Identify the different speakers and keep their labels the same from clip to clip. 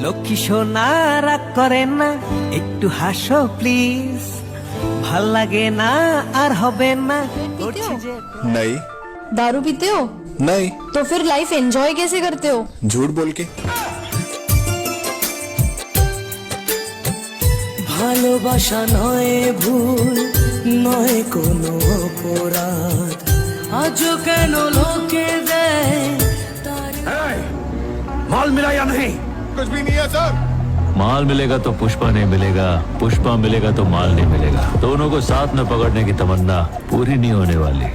Speaker 1: লক্ষ্মী সোনা রাগ করে না, একটু হাসো প্লিজ। ভাল লাগে না আর হবে না, করছি যে।
Speaker 2: नहीं
Speaker 3: दारू पीते हो?
Speaker 2: नहीं।
Speaker 3: तो फिर लाइफ एंजॉय कैसे करते हो?
Speaker 2: झूठ बोल के।
Speaker 1: ভালোবাসা নয় ভুল, নয় কোনো অপরাধ, আজও কেন লোকে দেয়
Speaker 4: माल मिला या नहीं?
Speaker 2: कुछ भी नहीं है सर।
Speaker 5: माल मिलेगा तो पुष्पा नहीं मिलेगा, पुष्पा मिलेगा तो माल नहीं मिलेगा। दोनों को साथ में पकड़ने की तमन्ना पूरी नहीं होने वाली।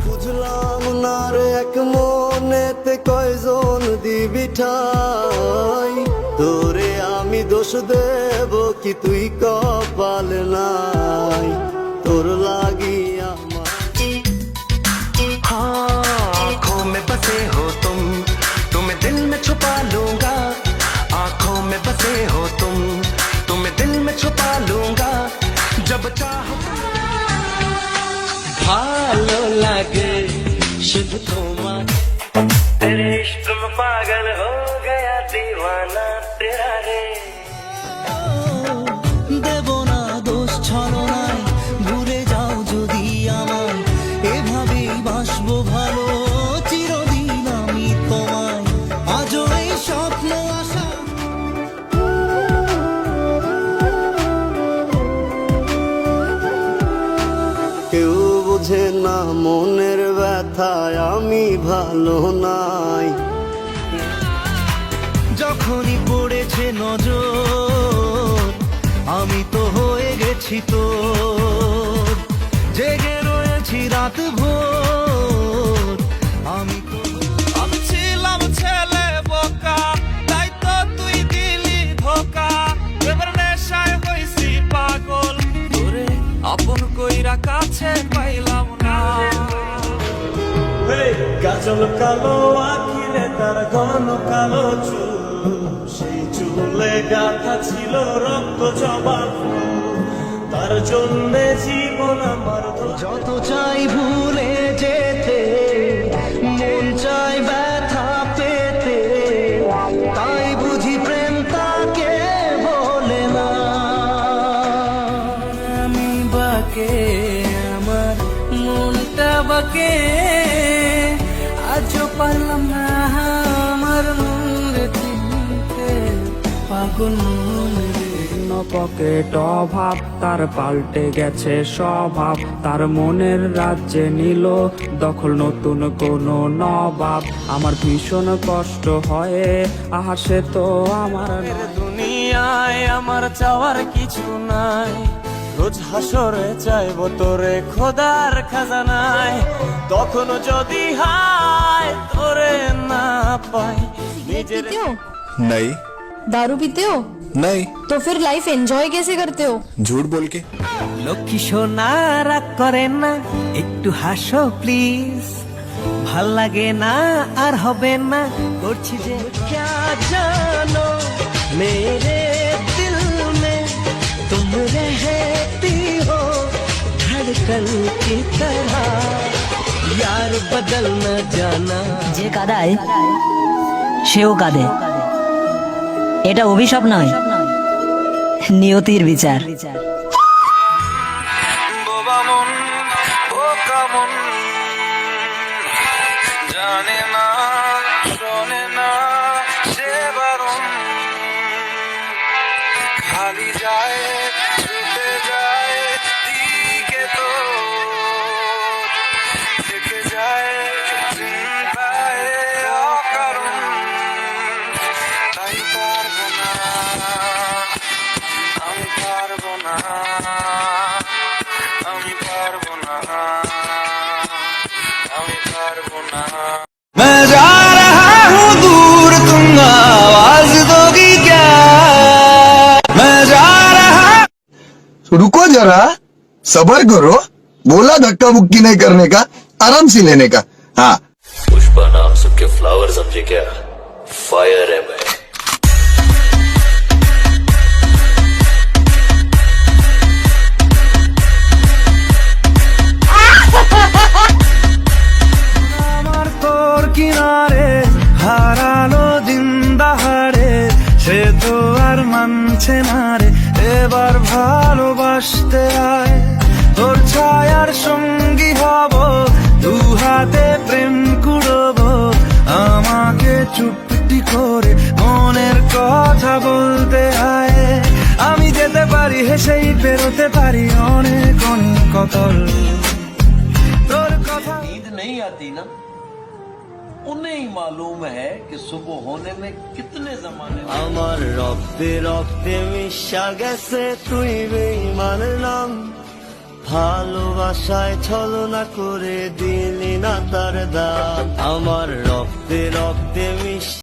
Speaker 6: বুঝলাম না রে এক মনেতে কয়জন দিবি ঠাই, তোরে আমি দোষ দেব কি তুই কপাল নাই, তোর লাগি আমার
Speaker 1: आँखों में बसे हो तुम, तुम्हें दिल में छुपा लूंगा। आँखों में बसे हो तुम, तुम्हें दिल में छुपा लूंगा। जब चाहो भालो लगे शुद्ध तुम्हार, तेरे इश्क में पागल हो गया दीवाना तेरा रे। দেব না দোষ ছলনায়, ভুলে যাও যদি আমায়, এভাবেই বাসবো ভালো চিরদিন আমি তোমায়। আজও এই স্বপ্ন আশা
Speaker 6: কেউ বোঝে না মনের ব্যথায় আমি ভালো নাই।
Speaker 1: যখনই পড়েছে নজর, আমি তো হয়ে গেছি তোর, জেগে রয়েছি রাত ভোর। আমি ছিলাম ছেলে বোকা, তাই তো তুই দিলি ধোকা, এবার নেশায় হইছি পাগল, তোরে আপন কইরা কাছে পাইলাম না।
Speaker 7: গাজল কালো আখিরে তার ঘন কালো চুল, সেই চুলে গাথা ছিল রক্ত জবা ফুল, তার জন্যে জীবন আমার
Speaker 1: যত চাই ভুলে যেতে, মন চাই ব্যথা পেতে, তাই বুঝি প্রেম তাকে বলে না। আমি বাকে আমার মনটা বাকে, আজও পারলাম না আমার মন চিনতে, পাগল মন রে।
Speaker 8: পকেট অভাব তার পাল্টে গেছে স্বভাব, তার মনের রাজ্যে নিল দখল নতুন কোন নবাব। আমার ভীষণ কষ্ট হয়, আহা সে তো আমার
Speaker 7: দুনিয়ায় আমার চাওয়ার কিছু নাই, রোজ হাসরে চাইবো তোরে খোদার খাজানায়, তখনও যদি হায় তোরে না পাই নিজের।
Speaker 3: पीते हो?
Speaker 2: नहीं
Speaker 3: दारू पीते हो?
Speaker 2: नहीं।
Speaker 3: तो फिर लाइफ एंजॉय कैसे करते हो?
Speaker 2: झूठ बोल के।
Speaker 1: লক্ষ্মী সোনা রাগ করে না, একটু হাসো প্লিজ। ভাল লাগে না আর হবে না, করছি যে। क्या জানো मेरे दिल में तुम रहती हो धड़कन की तरह, यार बदल न जाना।
Speaker 9: যে কাঁদায় সেও কাঁদে, এটা অভিশাপ নয়, নিয়তির বিচার।
Speaker 1: বোবা মন বোকা মন, জানে না শোনে না সে বারণ, খালি যায় ছুটে যায় দিকে তো, থেকে যায় চিন্তায় অকারণ, তাই পারবো না আমি পারবো না, আমি পারবো না, আমি পারবো না। मैं जा रहा हूँ दूर, तुम आवाज दोगी क्या? मैं जा रहा।
Speaker 10: रुको जरा, सबर करो, बोला धक्का मुक्की नहीं करने का, आराम से लेने का। हाँ
Speaker 5: पुष्पा नाम सुन के फ्लावर समझे क्या? फायर है मैं।
Speaker 1: আমার তোর কিনারে হারালো দিন দাহাড়ে, সে
Speaker 7: হচ্ছে না রে, এবার ভালোবাসতে আয়। তোর ছায়ার সঙ্গী হব, দু হাতে প্রেম কুড়বো, আমাকে চুপটি করে মনের কথা বলতে আয়। আমি যেতে পারি হেসেই পেরোতে পারি অনেক অনেক কতল, তোর কথা
Speaker 4: नींद नहीं आती ना, उन्हें ही मालूम है कि सुबह होने में कितने जमाने
Speaker 6: আমার রক্তে রক্তে মিশা গেছে তুই বেঈমান নাম, ভালোবাসায় ছলনা করে দিলি না তার দাম। আমার রক্তে রক্তে মিশা